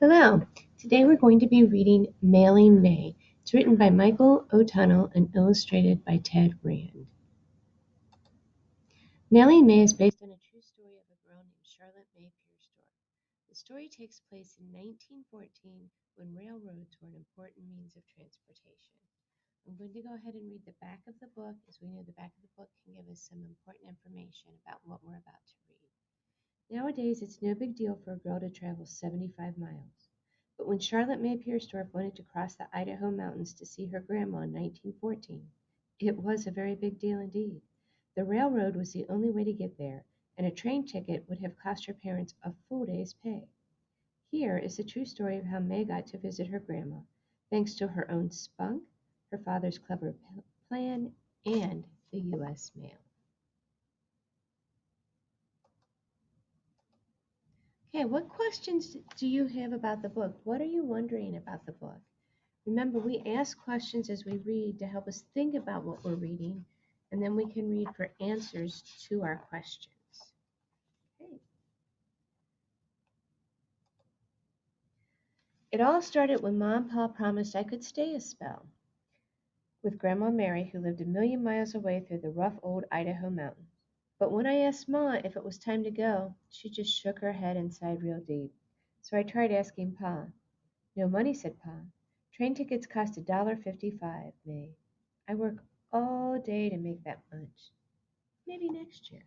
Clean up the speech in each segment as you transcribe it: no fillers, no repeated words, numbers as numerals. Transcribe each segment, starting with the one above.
Hello. Today we're going to be reading Mailing May. It's written by Michael O'Tunnell and illustrated by Ted Rand. Mailing May is based on a true story of a girl named Charlotte May Pierstorff. The story takes place in 1914 when railroads were an important means of transportation. I'm going to go ahead and read the back of the book, as we know the back of the book can give us some important information about what we're about to read. Nowadays, it's no big deal for a girl to travel 75 miles. But when Charlotte May Pierstorff wanted to cross the Idaho mountains to see her grandma in 1914, it was a very big deal indeed. The railroad was the only way to get there, and a train ticket would have cost her parents a full day's pay. Here is the true story of how May got to visit her grandma, thanks to her own spunk, her father's clever plan, and the U.S. mail. Okay, what questions do you have about the book? What are you wondering about the book? Remember, we ask questions as we read to help us think about what we're reading, and then we can read for answers to our questions. Okay. It all started when Mom and Pa promised I could stay a spell with Grandma Mary, who lived a million miles away through the rough old Idaho mountains. But when I asked Ma if it was time to go, she just shook her head and sighed real deep. So I tried asking Pa. "No money," said Pa. "Train tickets cost $1.55, May. I work all day to make that much. Maybe next year."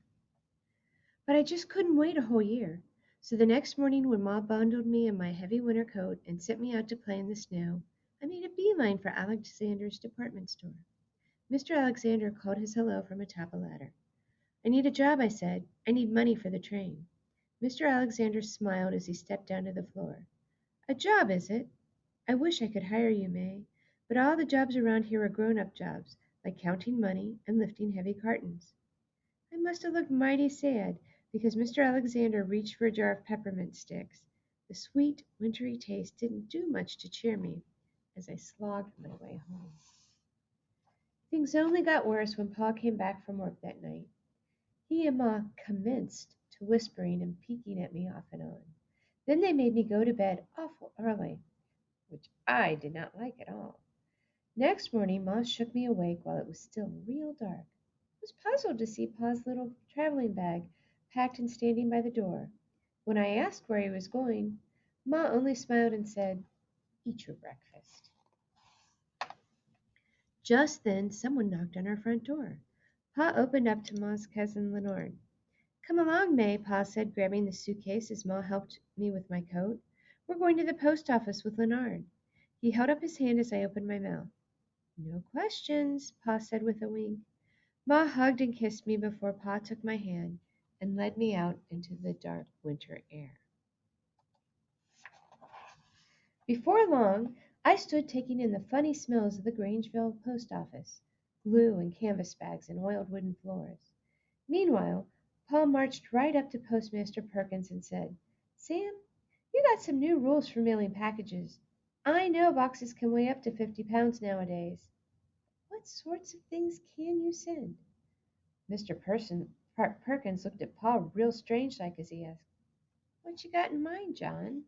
But I just couldn't wait a whole year. So the next morning when Ma bundled me in my heavy winter coat and sent me out to play in the snow, I made a beeline for Alexander's department store. Mr. Alexander called his hello from atop a ladder. "I need a job," I said. "I need money for the train." Mr. Alexander smiled as he stepped down to the floor. "A job, is it? I wish I could hire you, May, but all the jobs around here are grown-up jobs, like counting money and lifting heavy cartons." I must have looked mighty sad, because Mr. Alexander reached for a jar of peppermint sticks. The sweet, wintry taste didn't do much to cheer me as I slogged my way home. Things only got worse when Pa came back from work that night. He and Ma commenced to whispering and peeking at me off and on. Then they made me go to bed awful early, which I did not like at all. Next morning Ma shook me awake while it was still real dark. I was puzzled to see Pa's little traveling bag packed and standing by the door. When I asked where he was going, Ma only smiled and said, "Eat your breakfast." Just then someone knocked on our front door. Pa opened up to Ma's cousin Leonard. "Come along, May," Pa said, grabbing the suitcase as Ma helped me with my coat. "We're going to the post office with Leonard." He held up his hand as I opened my mouth. "No questions," Pa said with a wink. Ma hugged and kissed me before Pa took my hand and led me out into the dark winter air. Before long, I stood taking in the funny smells of the Grangeville post office, glue and canvas bags and oiled wooden floors. Meanwhile, Pa marched right up to Postmaster Perkins and said, "Sam, you got some new rules for mailing packages. I know boxes can weigh up to 50 pounds nowadays. What sorts of things can you send?" Mr. Perkins looked at Pa real strange like as he asked, "What you got in mind, John?"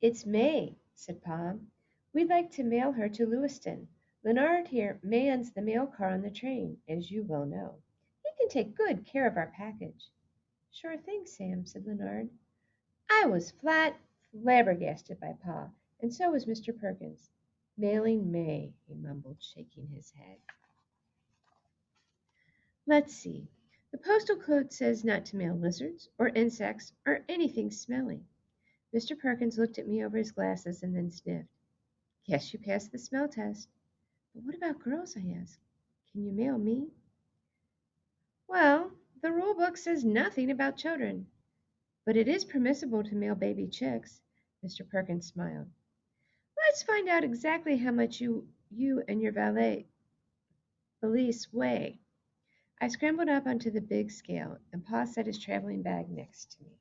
"It's May," said Pa. "We'd like to mail her to Lewiston. Leonard here mans the mail car on the train, as you well know. He can take good care of our package." "Sure thing, Sam," said Leonard. I was flat flabbergasted by Pa, and so was Mr. Perkins. "Mailing May," he mumbled, shaking his head. "Let's see. The postal code says not to mail lizards or insects or anything smelly." Mr. Perkins looked at me over his glasses and then sniffed. "Guess you passed the smell test." "But what about girls?" I asked. "Can you mail me?" "Well, the rule book says nothing about children, but it is permissible to mail baby chicks." Mr. Perkins smiled. "Let's find out exactly how much you and your valise weigh." I scrambled up onto the big scale, and Pa set his traveling bag next to me.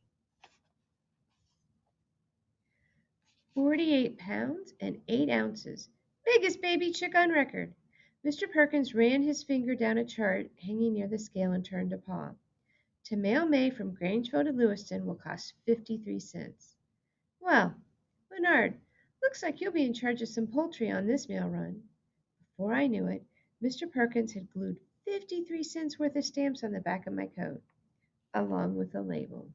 48 pounds and 8 ounces. Biggest baby chick on record. Mr. Perkins ran his finger down a chart hanging near the scale and turned to Pa. To mail May from Grangeville to Lewiston will cost 53 cents. Well, Leonard, looks like you'll be in charge of some poultry on this mail run. Before I knew it, Mr. Perkins had glued 53 cents worth of stamps on the back of my coat, along with a label.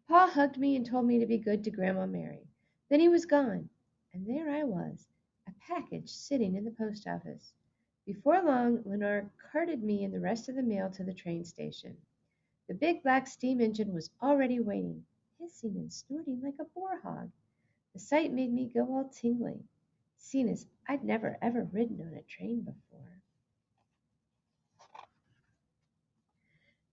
Pa hugged me and told me to be good to Grandma Mary. Then he was gone, and there I was, a package sitting in the post office. Before long, Leonard carted me and the rest of the mail to the train station. The big black steam engine was already waiting, hissing and snorting like a boar hog. The sight made me go all tingling, seeing as I'd never ever ridden on a train before.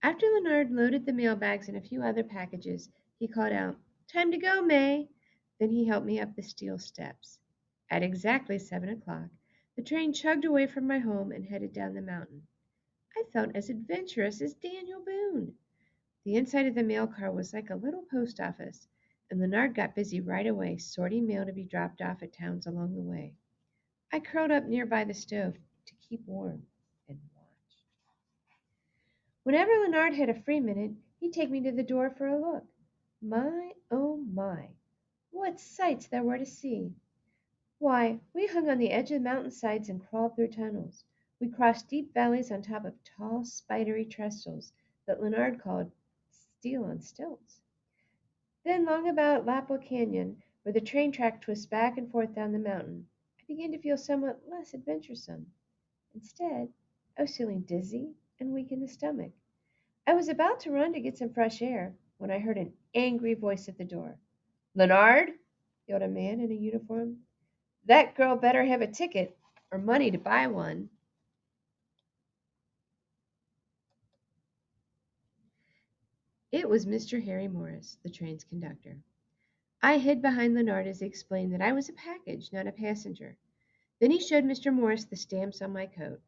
After Leonard loaded the mail bags and a few other packages, he called out, "Time to go, May." Then he helped me up the steel steps. At exactly 7 o'clock, the train chugged away from my home and headed down the mountain. I felt as adventurous as Daniel Boone. The inside of the mail car was like a little post office, and Leonard got busy right away sorting mail to be dropped off at towns along the way. I curled up nearby the stove to keep warm and watch. Whenever Leonard had a free minute, he'd take me to the door for a look. My, oh my, what sights there were to see! Why, we hung on the edge of mountainsides and crawled through tunnels. We crossed deep valleys on top of tall, spidery trestles that Leonard called steel on stilts. Then, long about Lapwing Canyon, where the train track twists back and forth down the mountain, I began to feel somewhat less adventuresome. Instead, I was feeling dizzy and weak in the stomach. I was about to run to get some fresh air when I heard an angry voice at the door. "Leonard!" yelled a man in a uniform. "That girl better have a ticket or money to buy one." It was Mr. Harry Morris, the train's conductor. I hid behind Leonard as he explained that I was a package, not a passenger. Then he showed Mr. Morris the stamps on my coat.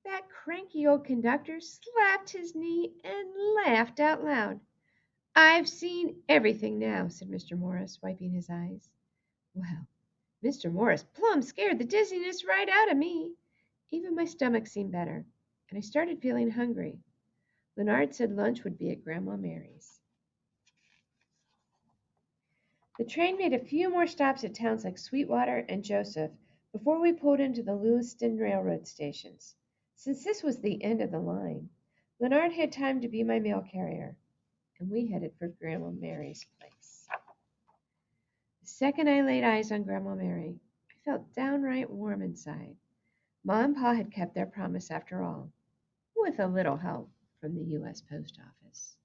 That cranky old conductor slapped his knee and laughed out loud. "I've seen everything now," said Mr. Morris, wiping his eyes. Well, Mr. Morris plumb scared the dizziness right out of me. Even my stomach seemed better, and I started feeling hungry. Leonard said lunch would be at Grandma Mary's. The train made a few more stops at towns like Sweetwater and Joseph before we pulled into the Lewiston railroad stations. Since this was the end of the line, Leonard had time to be my mail carrier, and we headed for Grandma Mary's place. The second I laid eyes on Grandma Mary, I felt downright warm inside. Ma and Pa had kept their promise after all, with a little help from the U.S. Post Office.